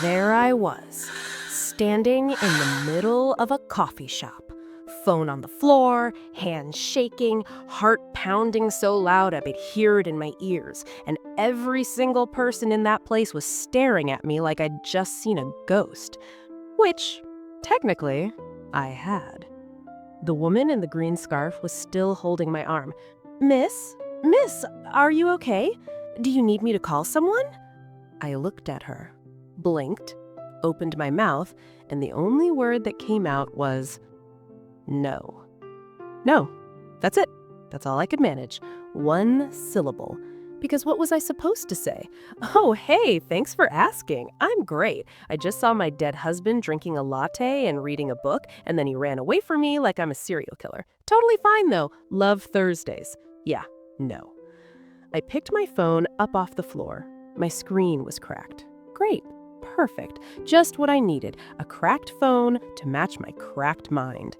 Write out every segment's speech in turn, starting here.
there I was, standing in the middle of a coffee shop. Phone on the floor, hands shaking, heart pounding so loud I could hear it in my ears, and every single person in that place was staring at me like I'd just seen a ghost. Which, technically, I had. The woman in the green scarf was still holding my arm. Miss, are you okay? Do you need me to call someone?" I looked at her, blinked, opened my mouth, and the only word that came out was, "No." No, that's it. That's all I could manage. One syllable. Because what was I supposed to say? "Oh, hey, thanks for asking. I'm great. I just saw my dead husband drinking a latte and reading a book, and then he ran away from me like I'm a serial killer. Totally fine, though. Love Thursdays." Yeah, no. I picked my phone up off the floor. My screen was cracked. Great. Perfect. Just what I needed. A cracked phone to match my cracked mind.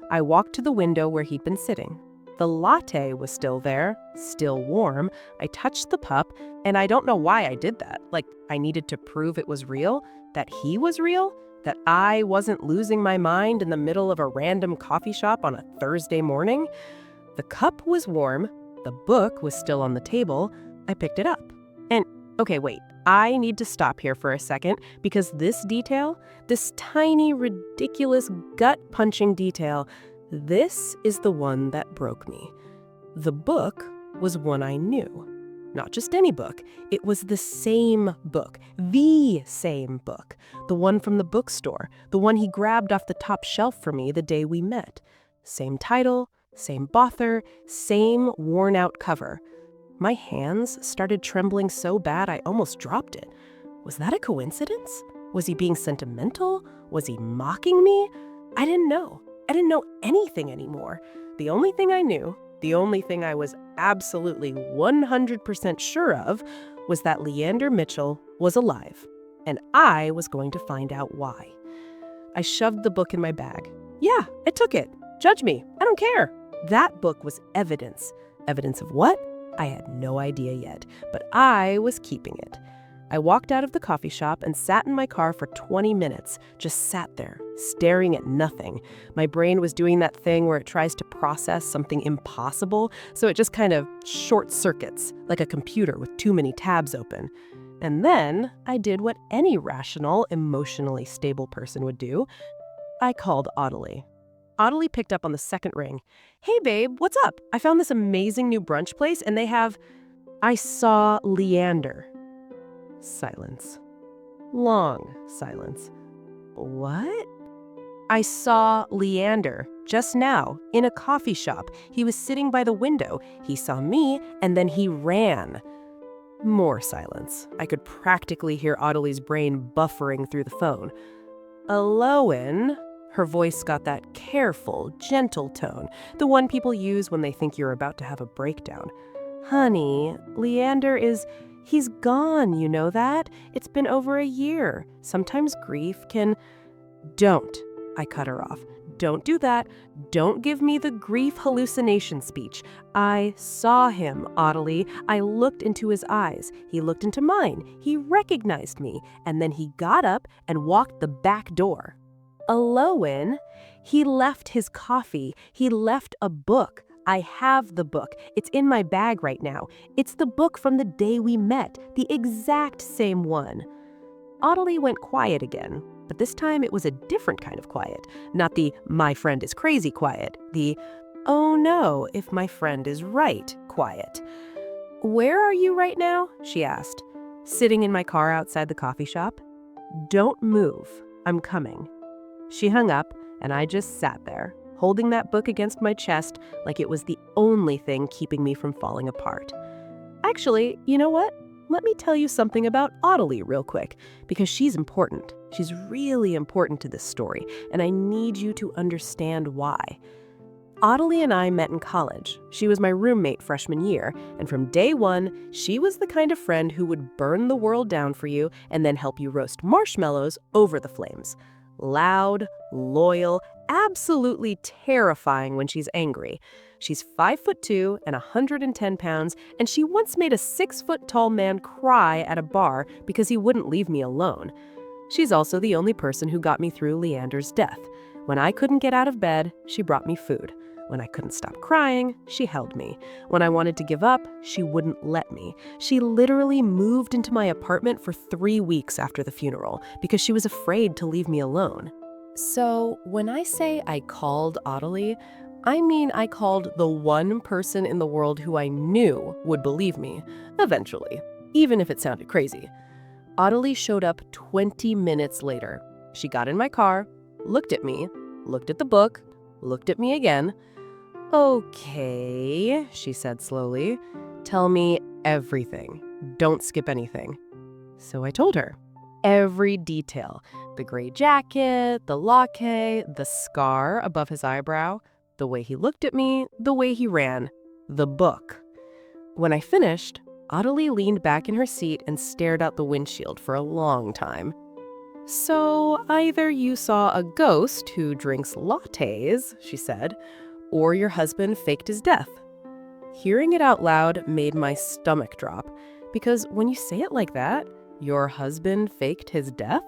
I walked to the window where he'd been sitting. The latte was still there, still warm. I touched the pup, and I don't know why I did that. Like, I needed to prove it was real, that he was real, that I wasn't losing my mind in the middle of a random coffee shop on a Thursday morning. The cup was warm. The book was still on the table. I picked it up. And, okay, wait. I need to stop here for a second because this detail, this tiny, ridiculous, gut-punching detail, this is the one that broke me. The book was one I knew. Not just any book. It was the same book. The same book. The one from the bookstore. The one he grabbed off the top shelf for me the day we met. Same title, same author, same worn-out cover. My hands started trembling so bad I almost dropped it. Was that a coincidence? Was he being sentimental? Was he mocking me? I didn't know. I didn't know anything anymore. The only thing I knew, the only thing I was absolutely 100% sure of, was that Leander Mitchell was alive, and I was going to find out why. I shoved the book in my bag. Yeah, I took it. Judge me. I don't care. That book was evidence. Evidence of what? I had no idea yet, but I was keeping it. I walked out of the coffee shop and sat in my car for 20 minutes, just sat there, staring at nothing. My brain was doing that thing where it tries to process something impossible, so it just kind of short circuits, like a computer with too many tabs open. And then I did what any rational, emotionally stable person would do. I called Audley. Audley picked up on the second ring. "Hey, babe, what's up? I found this amazing new brunch place, and they have..." "I saw Leander." Silence. Long silence. "What?" "I saw Leander just now in a coffee shop. He was sitting by the window. He saw me, and then he ran." More silence. I could practically hear Audley's brain buffering through the phone. "Elowen." Her voice got that careful, gentle tone, the one people use when they think you're about to have a breakdown. "Honey, Leander he's gone, you know that? It's been over a year. Sometimes grief can..." "Don't," I cut her off. "Don't do that. Don't give me the grief hallucination speech. I saw him, Audley. I looked into his eyes. He looked into mine. He recognized me. And then he got up and walked the back door." "Elowen, he left his coffee. He left a book. I have the book. It's in my bag right now. It's the book from the day we met, the exact same one." Audley went quiet again, but this time it was a different kind of quiet. Not the "my friend is crazy" quiet, the "oh no, if my friend is right" quiet. "Where are you right now?" she asked. "Sitting in my car outside the coffee shop." "Don't move. I'm coming." She hung up, and I just sat there, holding that book against my chest like it was the only thing keeping me from falling apart. Actually, you know what? Let me tell you something about Audley real quick, because she's important. She's really important to this story, and I need you to understand why. Audley and I met in college. She was my roommate freshman year, and from day one, she was the kind of friend who would burn the world down for you and then help you roast marshmallows over the flames. Loud, loyal, absolutely terrifying when she's angry. She's 5'2" and 110 pounds, and she once made a 6-foot-tall man cry at a bar because he wouldn't leave me alone. She's also the only person who got me through Leander's death. When I couldn't get out of bed, she brought me food. When I couldn't stop crying, she held me. When I wanted to give up, she wouldn't let me. She literally moved into my apartment for 3 weeks after the funeral because she was afraid to leave me alone. So when I say I called Ottilie, I mean I called the one person in the world who I knew would believe me, eventually, even if it sounded crazy. Ottilie showed up 20 minutes later. She got in my car, looked at me, looked at the book, looked at me again. "Okay," she said slowly. "Tell me everything. Don't skip anything." So I told her. Every detail. The gray jacket, the latte, the scar above his eyebrow, the way he looked at me, the way he ran, the book. When I finished, Ottilie leaned back in her seat and stared out the windshield for a long time. "So either you saw a ghost who drinks lattes," she said, "or your husband faked his death." Hearing it out loud made my stomach drop, because when you say it like that, your husband faked his death,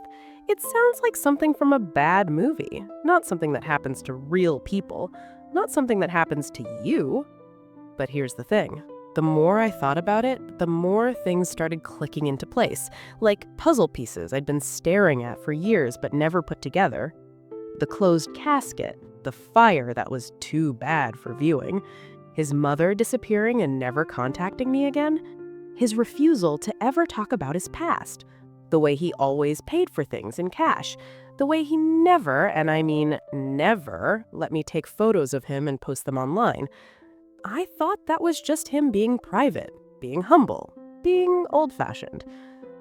it sounds like something from a bad movie, not something that happens to real people, not something that happens to you. But here's the thing. The more I thought about it, the more things started clicking into place, like puzzle pieces I'd been staring at for years but never put together. The closed casket, the fire that was too bad for viewing, his mother disappearing and never contacting me again, his refusal to ever talk about his past, the way he always paid for things in cash, the way he never, and I mean never, let me take photos of him and post them online. I thought that was just him being private, being humble, being old-fashioned.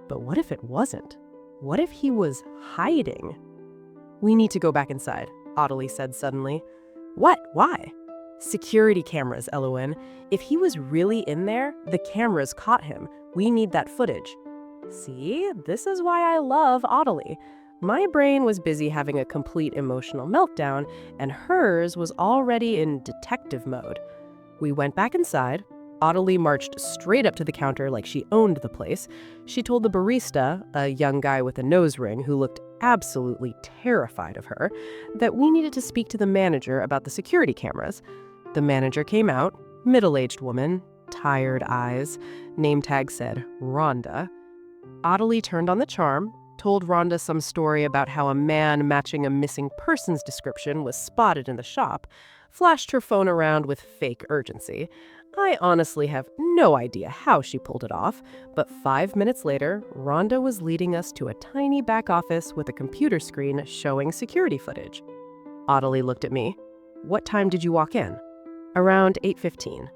But what if it wasn't? What if he was hiding? "We need to go back inside," Ottilie said suddenly. "What? Why?" "Security cameras, Elowen. If he was really in there, the cameras caught him. We need that footage." See, this is why I love Ottilie. My brain was busy having a complete emotional meltdown, and hers was already in detective mode. We went back inside. Ottilie marched straight up to the counter like she owned the place. She told the barista, a young guy with a nose ring who looked absolutely terrified of her, that we needed to speak to the manager about the security cameras. The manager came out, middle-aged woman, tired eyes. Name tag said Rhonda. Ottilie turned on the charm, told Rhonda some story about how a man matching a missing persons description was spotted in the shop, flashed her phone around with fake urgency. I honestly have no idea how she pulled it off, but 5 minutes later, Rhonda was leading us to a tiny back office with a computer screen showing security footage. Ottilie looked at me. "What time did you walk in?" "Around 8:15.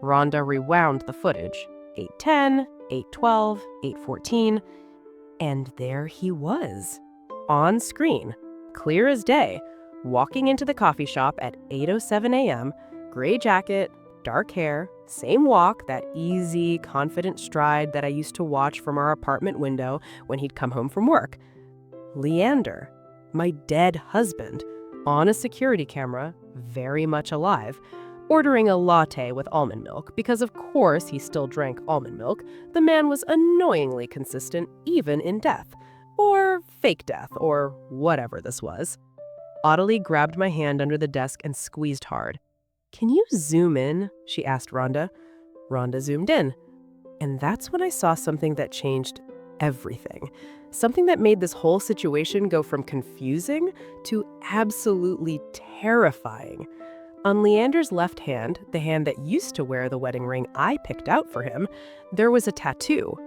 Rhonda rewound the footage. 8:10, 8:12, 8:14. And there he was. On screen. Clear as day. Walking into the coffee shop at 8:07 a.m., gray jacket, dark hair, same walk, that easy, confident stride that I used to watch from our apartment window when he'd come home from work. Leander, my dead husband, on a security camera, very much alive, ordering a latte with almond milk because of course he still drank almond milk. The man was annoyingly consistent even in death, or fake death, or whatever this was. Ottilie grabbed my hand under the desk and squeezed hard. "Can you zoom in?" she asked Rhonda. Rhonda zoomed in. And that's when I saw something that changed everything. Something that made this whole situation go from confusing to absolutely terrifying. On Leander's left hand, the hand that used to wear the wedding ring I picked out for him, there was a tattoo.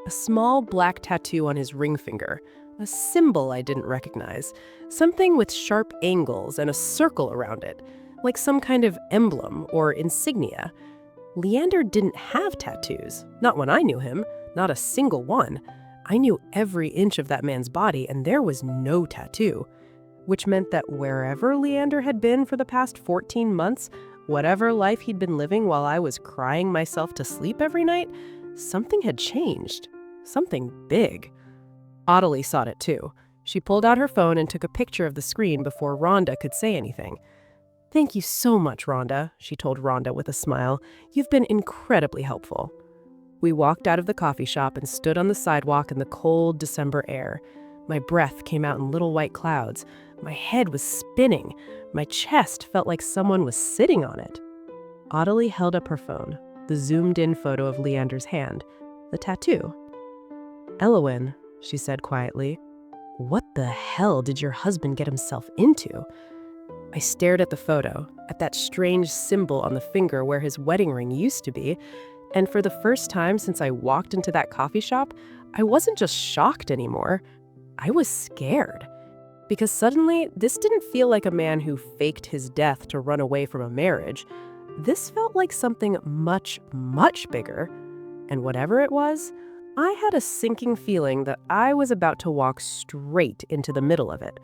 A small black tattoo on his ring finger. A symbol I didn't recognize. Something with sharp angles and a circle around it. Like some kind of emblem or insignia. Leander didn't have tattoos. Not when I knew him. Not a single one. I knew every inch of that man's body and there was no tattoo. Which meant that wherever Leander had been for the past 14 months, whatever life he'd been living while I was crying myself to sleep every night, something had changed. Something big. Ottilie saw it too. She pulled out her phone and took a picture of the screen before Rhonda could say anything. "Thank you so much, Rhonda," she told Rhonda with a smile. "You've been incredibly helpful." We walked out of the coffee shop and stood on the sidewalk in the cold December air. My breath came out in little white clouds. My head was spinning. My chest felt like someone was sitting on it. Audley held up her phone, the zoomed-in photo of Leander's hand, the tattoo. "Elowen," she said quietly, "what the hell did your husband get himself into?" I stared at the photo, at that strange symbol on the finger where his wedding ring used to be, and for the first time since I walked into that coffee shop, I wasn't just shocked anymore. I was scared. Because suddenly, this didn't feel like a man who faked his death to run away from a marriage. This felt like something much, much bigger. And whatever it was, I had a sinking feeling that I was about to walk straight into the middle of it.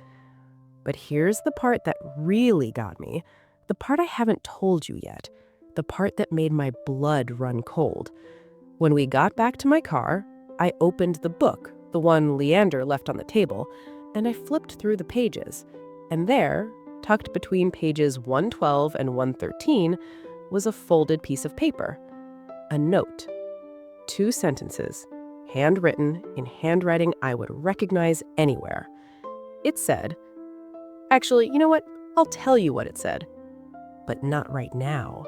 But here's the part that really got me, the part I haven't told you yet, the part that made my blood run cold. When we got back to my car, I opened the book, the one Leander left on the table, and I flipped through the pages. And there, tucked between pages 112 and 113, was a folded piece of paper. A note. 2 sentences, handwritten in handwriting I would recognize anywhere. It said, actually, you know what? I'll tell you what it said. But not right now.